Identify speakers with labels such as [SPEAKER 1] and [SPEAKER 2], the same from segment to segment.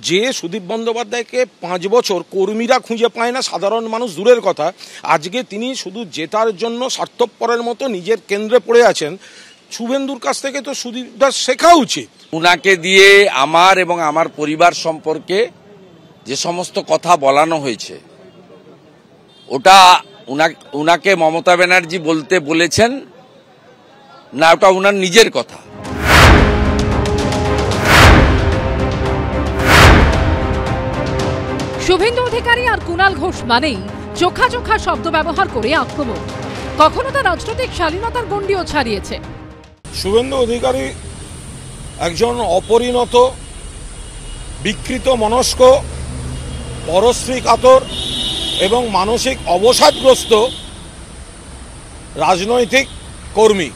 [SPEAKER 1] যে সুদীপ বন্দ্যোপাধ্যায়কে 5 বছর কর্মীরা খুঁজে পায় না, সাধারণ মানুষ দূরের কথা, আজকে তিনি শুধু জেতার জন্য স্বার্থপরের মতো নিজের কেন্দ্রে পড়ে আছেন। শুভেন্দুর কাছ থেকে তো সুদীপদা শেখা উচিত।
[SPEAKER 2] উনাকে দিয়ে আমার এবং আমার পরিবার সম্পর্কে যে সমস্ত কথা বলানো হয়েছে, ওটা উনাকে মমতা ব্যানার্জি বলতে বলেছেন না, ওটা উনার নিজের কথা।
[SPEAKER 3] শুভেন্দু অধিকারী আর কুণাল ঘোষ মানেই চোখা চোখা শব্দ ব্যবহার করে আক্রমণ, কখনো তা রাজনৈতিক শালীনতার গণ্ডিও ছাড়িয়েছে।
[SPEAKER 1] শুভেন্দু অধিকারী একজন অপরিণত, বিকৃত মনস্ক, পরশ্রী কাতর এবং মানসিক অবসাদগ্রস্ত রাজনৈতিক কর্মী।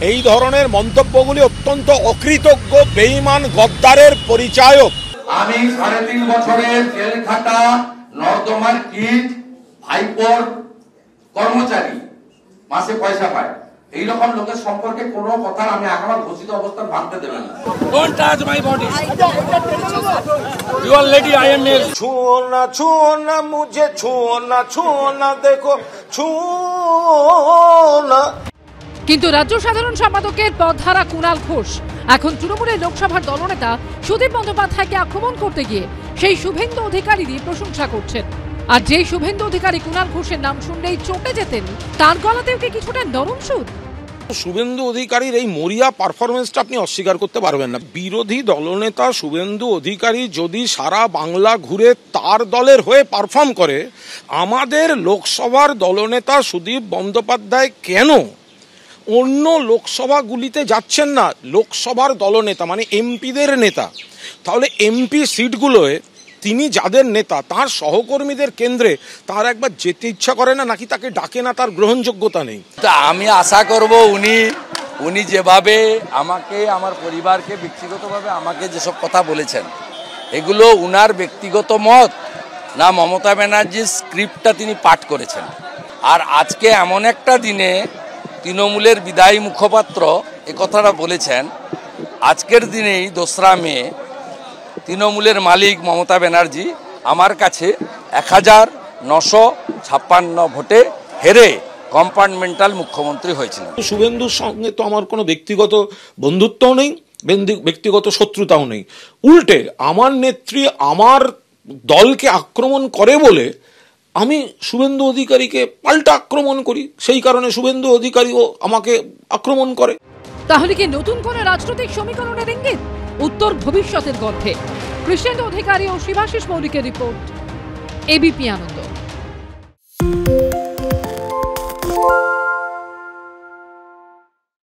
[SPEAKER 1] এই ধরনের মন্তব্যগুলি অত্যন্ত অকৃতজ্ঞ, বেঈমান, গদ্দারের পরিচায়ক।
[SPEAKER 2] আমি 3.5 বছরের জেল খাটা নর্দমার কিট ভাইপোর কর্মচারী, মাসে পয়সা পায়, এইরকম লোকের সম্পর্কে কোনো কথা আমি এখনো ঘোষিত অবস্থান ভাঙতে দেবেন না।
[SPEAKER 4] Don't touch my body. You are lady IML.
[SPEAKER 1] छूओ ना मुझे, छूओ ना देखो, छूओ ना।
[SPEAKER 3] কিন্তু রাজ্য সাধারণ সম্পাদকের পদধারা কুণাল ঘোষ এখন তৃণমূলের লোকসভার দলনেতা সুদীপ বন্দ্যোপাধ্যায়কে আক্রমণ করতে গিয়ে সেই শুভেন্দু অধিকারীরই প্রশংসা করছেন। আর যেই শুভেন্দু অধিকারী কুণাল ঘোষের নাম শুনলেই চটে যেতেন, তার গলাতেও কি কিছুটা নরম সুর?
[SPEAKER 1] শুভেন্দু অধিকারীর এই মরিয়া পারফরমেন্সটা আপনি অস্বীকার করতে পারবেন না। বিরোধী দলনেতা শুভেন্দু অধিকারী যদি সারা বাংলা ঘুরে তার দলের হয়ে পারফর্ম করে, আমাদের লোকসভার দলনেতা সুদীপ বন্দ্যোপাধ্যায় কেন অন্য লোকসভাগুলিতে যাচ্ছেন না? লোকসভার দলনেতা মানে এমপিদের নেতা, তাহলে এমপি সিটগুলোয় তিনি যাদের নেতা তার সহকর্মীদের কেন্দ্রে তার একবার যেতে ইচ্ছা করে না, নাকি তাকে ডাকে না, তার গ্রহণযোগ্যতা নেই?
[SPEAKER 2] আমি আশা করব উনি যেভাবে আমাকে, আমার পরিবারকে ব্যক্তিগতভাবে আমাকে যেসব কথা বলেছেন, এগুলো উনার ব্যক্তিগত মত না মমতা ব্যানার্জির স্ক্রিপ্টটা তিনি পাঠ করেছেন। আর আজকে এমন একটা দিনে তৃণমূলের বিদায়ী মুখপাত্র এ কথাটা বলেছেন, আজকের দিনেই 2রা মে তৃণমূলের মালিক মমতা ব্যানার্জি আমার কাছে 1956 ভোটে হেরে কম্পার্টমেন্টাল মুখ্যমন্ত্রী হয়েছিলেন।
[SPEAKER 1] শুভেন্দুর সঙ্গে তো আমার কোনো ব্যক্তিগত বন্ধুত্বও নেই, ব্যক্তিগত শত্রুতাও নেই। উল্টে আমার নেত্রী আমার দলকে আক্রমণ করে বলে আমি শুভেন্দু অধিকারীকে পাল্টা আক্রমণ করি, সেই কারণে শুভেন্দু অধিকারীও আমাকে আক্রমণ করে।
[SPEAKER 3] তাহলে কি নতুন কোন রাজনৈতিক সমীকরণের ইঙ্গিত? উত্তর ভবিষ্যতের গর্ভে। কৃষ্ণেন্দু অধিকারী ও শিবাশিস মৌলিকের রিপোর্ট, এবিপি আনন্দ।